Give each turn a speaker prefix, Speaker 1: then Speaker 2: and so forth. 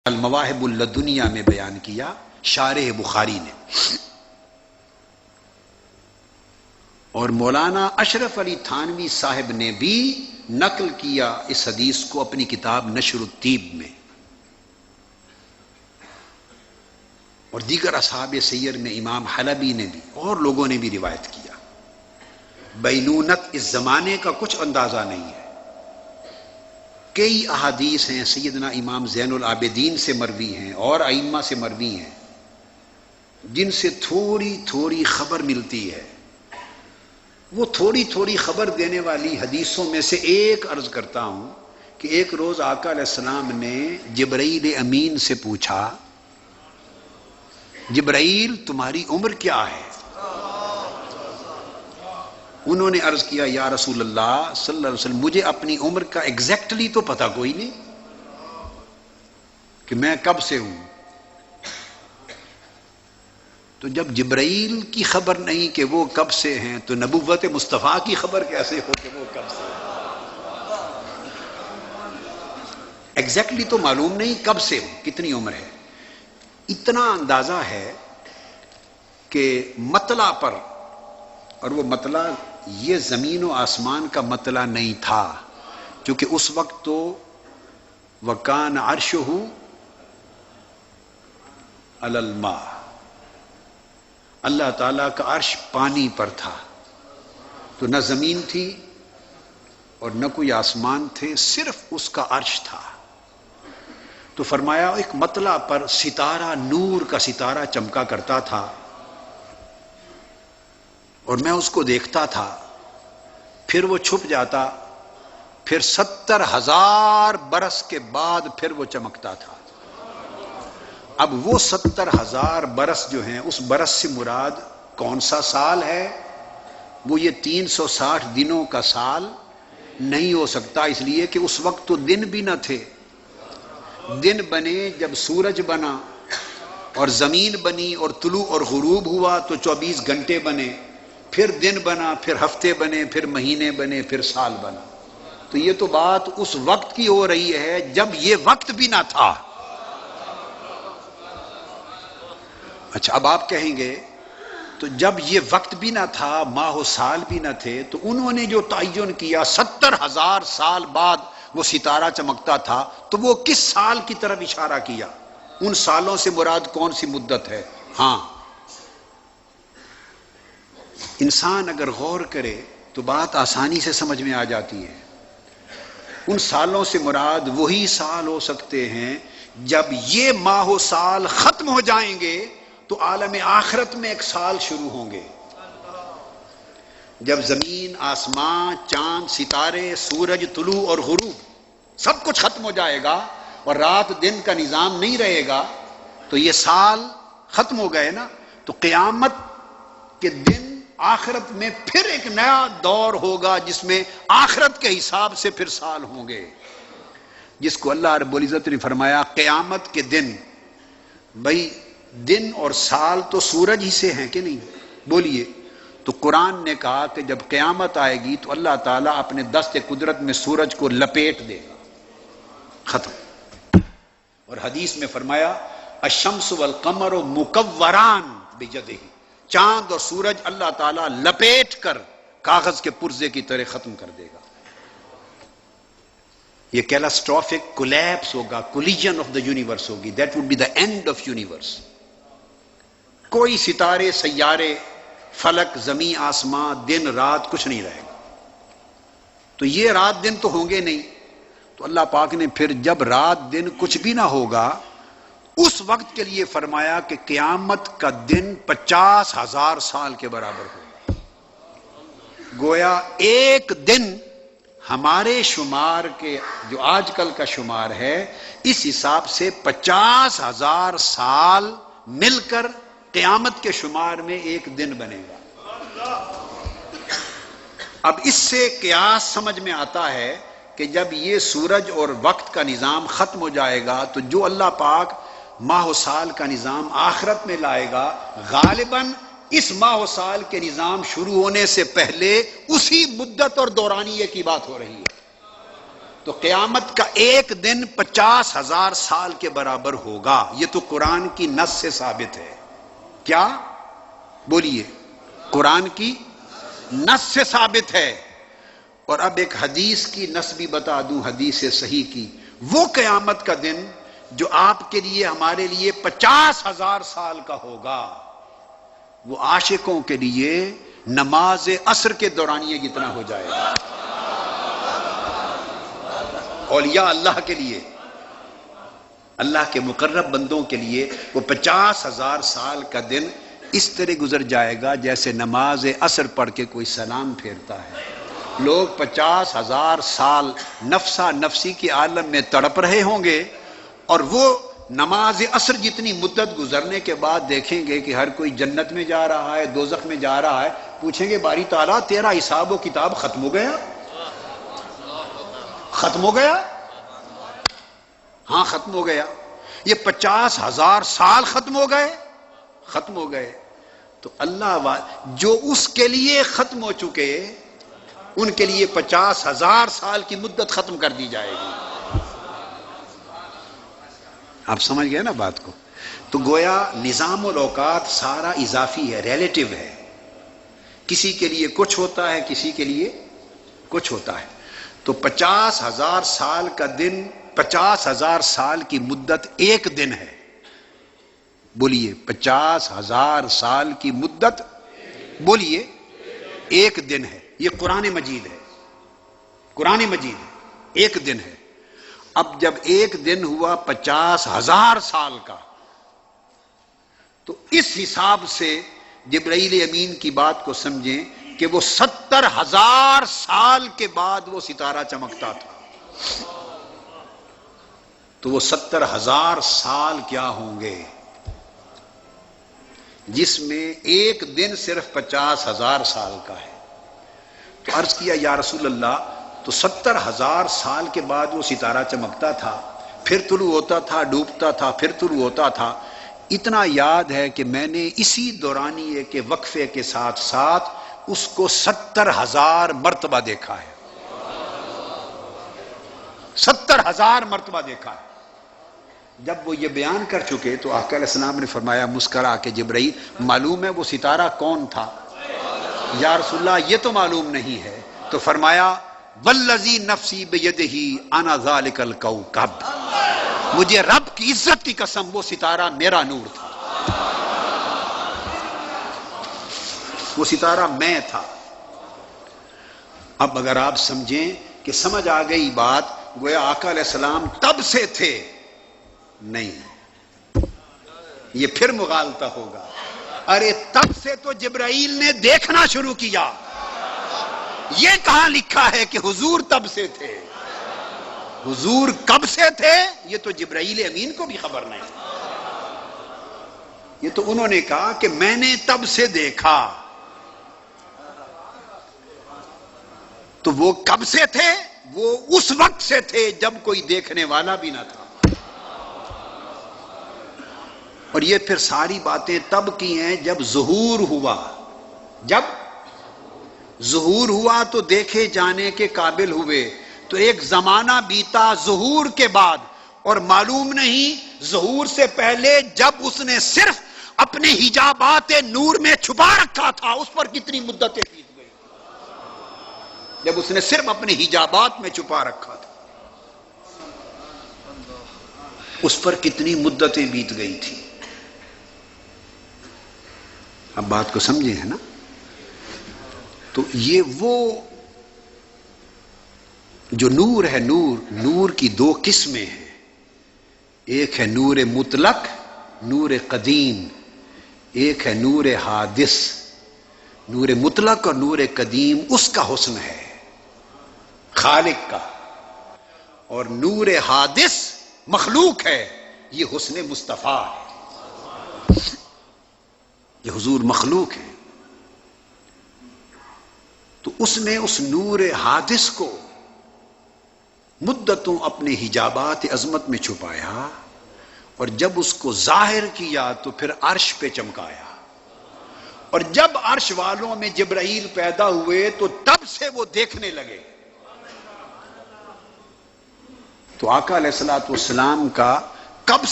Speaker 1: المواہب اللدنیہ میں بیان کیا شارح بخاری نے، اور مولانا اشرف علی تھانوی صاحب نے بھی نقل کیا اس حدیث کو اپنی کتاب نشر الطیب میں، اور دیگر اصحاب سیر میں امام حلبی نے بھی اور لوگوں نے بھی روایت کیا۔ بینونت اس زمانے کا کچھ اندازہ نہیں ہے، کئی احادیث ہیں سیدنا امام زین العابدین سے مروی ہیں اور ائمہ سے مروی ہیں جن سے تھوڑی تھوڑی خبر ملتی ہے۔ وہ تھوڑی تھوڑی خبر دینے والی حدیثوں میں سے ایک عرض کرتا ہوں کہ ایک روز آقا علیہ السلام نے جبرائیل امین سے پوچھا، جبرائیل تمہاری عمر کیا ہے؟ انہوں نے عرض کیا، یا رسول اللہ صلی اللہ علیہ وسلم مجھے اپنی عمر کا ایگزیکٹلی تو پتہ کوئی نہیں کہ میں کب سے ہوں۔ تو جب جبرائیل کی خبر نہیں کہ وہ کب سے ہیں تو نبوت مصطفیٰ کی خبر کیسے ہو کہ وہ کب سے ہیں؟ ایگزیکٹلی تو معلوم نہیں کب سے ہوں، کتنی عمر ہے۔ اتنا اندازہ ہے کہ مطلع پر، اور وہ مطلع یہ زمین و آسمان کا مطلع نہیں تھا، کیونکہ اس وقت تو وَكَانَ عَرْشُهُ عَلَى الْمَاءِ، اللہ تعالیٰ کا عرش پانی پر تھا، تو نہ زمین تھی اور نہ کوئی آسمان تھے، صرف اس کا عرش تھا۔ تو فرمایا ایک مطلع پر ستارہ، نور کا ستارہ چمکا کرتا تھا، اور میں اس کو دیکھتا تھا، پھر وہ چھپ جاتا، پھر 70,000 برس کے بعد پھر وہ چمکتا تھا۔ اب وہ 70,000 برس جو ہیں، اس برس سے مراد کون سا سال ہے؟ وہ یہ 360 دنوں کا سال نہیں ہو سکتا، اس لیے کہ اس وقت تو دن بھی نہ تھے۔ دن بنے جب سورج بنا اور زمین بنی اور طلوع اور غروب ہوا تو 24 گھنٹے بنے، پھر دن بنا، پھر ہفتے بنے، پھر مہینے بنے، پھر سال بنا۔ تو یہ تو بات اس وقت کی ہو رہی ہے جب یہ وقت بھی نہ تھا۔ اچھا، اب آپ کہیں گے تو جب یہ وقت بھی نہ تھا، ماہ و سال بھی نہ تھے، تو انہوں نے جو تعین کیا 70,000 سال بعد وہ ستارہ چمکتا تھا، تو وہ کس سال کی طرف اشارہ کیا؟ ان سالوں سے مراد کون سی مدت ہے؟ ہاں، انسان اگر غور کرے تو بات آسانی سے سمجھ میں آ جاتی ہے۔ ان سالوں سے مراد وہی سال ہو سکتے ہیں جب یہ ماہ و سال ختم ہو جائیں گے تو عالم آخرت میں ایک سال شروع ہوں گے، جب زمین، آسمان، چاند، ستارے، سورج، طلوع اور غروب سب کچھ ختم ہو جائے گا اور رات دن کا نظام نہیں رہے گا، تو یہ سال ختم ہو گئے نا۔ تو قیامت کے دن آخرت میں پھر ایک نیا دور ہوگا جس میں آخرت کے حساب سے پھر سال ہوں گے، جس کو اللہ رب العزت نے فرمایا قیامت کے دن۔ بھائی دن اور سال تو سورج ہی سے ہیں کہ نہیں؟ بولیے۔ تو قرآن نے کہا کہ جب قیامت آئے گی تو اللہ تعالیٰ اپنے دست قدرت میں سورج کو لپیٹ دے گا، ختم۔ اور حدیث میں فرمایا الشمس والقمر مکوران بجدہ، چاند اور سورج اللہ تعالیٰ لپیٹ کر کاغذ کے پرزے کی طرح ختم کر دے گا۔ یہ کیلاسٹرافک کولیپس ہوگا، کولیجن آف دا یونیورس ہوگی، that would be the end of universe. کوئی ستارے، سیارے، فلک، زمین، آسمان، دن، رات کچھ نہیں رہے گا۔ تو یہ رات دن تو ہوں گے نہیں، تو اللہ پاک نے پھر جب رات دن کچھ بھی نہ ہوگا اس وقت کے لیے فرمایا کہ قیامت کا دن 50,000 سال کے برابر ہوگا۔ گویا ایک دن ہمارے شمار کے جو آج کل کا شمار ہے اس حساب سے 50,000 سال مل کر قیامت کے شمار میں ایک دن بنے گا۔ اب اس سے قیاس سمجھ میں آتا ہے کہ جب یہ سورج اور وقت کا نظام ختم ہو جائے گا تو جو اللہ پاک ماہ و سال کا نظام آخرت میں لائے گا، غالباً اس ماہ و سال کے نظام شروع ہونے سے پہلے اسی مدت اور دورانیے کی بات ہو رہی ہے۔ تو قیامت کا ایک دن 50,000 سال کے برابر ہوگا. یہ تو قرآن کی نص سے ثابت ہے. کیا بولیے؟ قرآن کی نص سے ثابت ہے. اور اب ایک حدیث کی نص بھی بتا دوں، حدیث صحیح کی. وہ قیامت کا دن جو آپ کے لیے ہمارے لیے 50,000 سال کا ہوگا، وہ عاشقوں کے لیے نماز عصر کے دورانیے جتنا ہو جائے گا. اولیاء اللہ کے لیے، اللہ کے مقرب بندوں کے لیے وہ 50,000 سال کا دن اس طرح گزر جائے گا جیسے نماز عصر پڑھ کے کوئی سلام پھیرتا ہے. لوگ 50,000 سال نفسا نفسی کے عالم میں تڑپ رہے ہوں گے، اور وہ نماز عصر جتنی مدت گزرنے کے بعد دیکھیں گے کہ ہر کوئی جنت میں جا رہا ہے، دوزخ میں جا رہا ہے. پوچھیں گے باری تعالیٰ تیرا حساب و کتاب ختم ہو گیا؟ ختم ہو گیا؟ ہاں ختم ہو گیا. یہ 50,000 سال ختم ہو گئے، ختم ہو گئے. تو اللہ جو اس کے لیے ختم ہو چکے ان کے لیے 50,000 سال کی مدت ختم کر دی جائے گی. آپ سمجھ گئے نا بات کو؟ تو گویا نظام الاوقات سارا اضافی ہے، ریلیٹو ہے. کسی کے لیے کچھ ہوتا ہے، کسی کے لیے کچھ ہوتا ہے. تو 50,000 سال کا دن، 50,000 سال کی مدت ایک دن ہے. بولیے 50,000 سال کی مدت، بولیے ایک دن ہے. یہ قرآن مجید ہے، قرآن مجید ہے، ایک دن ہے. اب جب ایک دن ہوا 50,000 سال کا، تو اس حساب سے جبرائیل امین کی بات کو سمجھیں کہ وہ 70,000 سال کے بعد وہ ستارہ چمکتا تھا. تو وہ 70,000 سال کیا ہوں گے جس میں ایک دن صرف 50,000 سال کا ہے. تو عرض کیا یا رسول اللہ، تو 70,000 سال کے بعد وہ ستارہ چمکتا تھا، پھر طلوع ہوتا تھا، ڈوبتا تھا، پھر طلوع ہوتا تھا. اتنا یاد ہے کہ میں نے اسی دورانیے کے وقفے کے ساتھ ساتھ اس کو 70,000 مرتبہ دیکھا ہے. 70,000 مرتبہ دیکھا ہے. جب وہ یہ بیان کر چکے تو آقا علیہ السلام نے فرمایا مسکرا کے، جبرائیل معلوم ہے وہ ستارہ کون تھا؟ یا رسول اللہ یہ تو معلوم نہیں ہے. تو فرمایا والذی نفسی بیدہ انا ذالک الکوکب، مجھے رب کی عزت کی قسم وہ ستارہ میرا نور تھا، وہ ستارہ میں تھا. اب اگر آپ سمجھیں کہ سمجھ آ گئی بات، گویا آقا علیہ السلام تب سے تھے، نہیں، یہ پھر مغالطہ ہوگا. ارے تب سے تو جبرائیل نے دیکھنا شروع کیا. یہ کہاں لکھا ہے کہ حضور تب سے تھے؟ حضور کب سے تھے یہ تو جبرائیل امین کو بھی خبر نہیں. یہ تو انہوں نے کہا کہ میں نے تب سے دیکھا. تو وہ کب سے تھے؟ وہ اس وقت سے تھے جب کوئی دیکھنے والا بھی نہ تھا. اور یہ پھر ساری باتیں تب کی ہیں جب ظہور ہوا. جب ظہور ہوا تو دیکھے جانے کے قابل ہوئے. تو ایک زمانہ بیتا ظہور کے بعد، اور معلوم نہیں ظہور سے پہلے جب اس نے صرف اپنے حجابات نور میں چھپا رکھا تھا اس پر کتنی مدتیں بیت گئی. جب اس نے صرف اپنے حجابات میں چھپا رکھا تھا اس پر کتنی مدتیں بیت گئی تھی. اب بات کو سمجھے ہیں نا؟ تو یہ وہ جو نور ہے، نور کی دو قسمیں ہیں. ایک ہے نور مطلق، نور قدیم. ایک ہے نور حادث. نور مطلق اور نور قدیم اس کا حسن ہے خالق کا، اور نور حادث مخلوق ہے، یہ حسن مصطفیٰ ہے. یہ حضور مخلوق ہے. تو اس نے اس نور حادث کو مدتوں اپنے حجابات عظمت میں چھپایا، اور جب اس کو ظاہر کیا تو پھر عرش پہ چمکایا. اور جب عرش والوں میں جبرائیل پیدا ہوئے تو تب سے وہ دیکھنے لگے. تو آقا علیہ الصلوۃ والسلام کا کب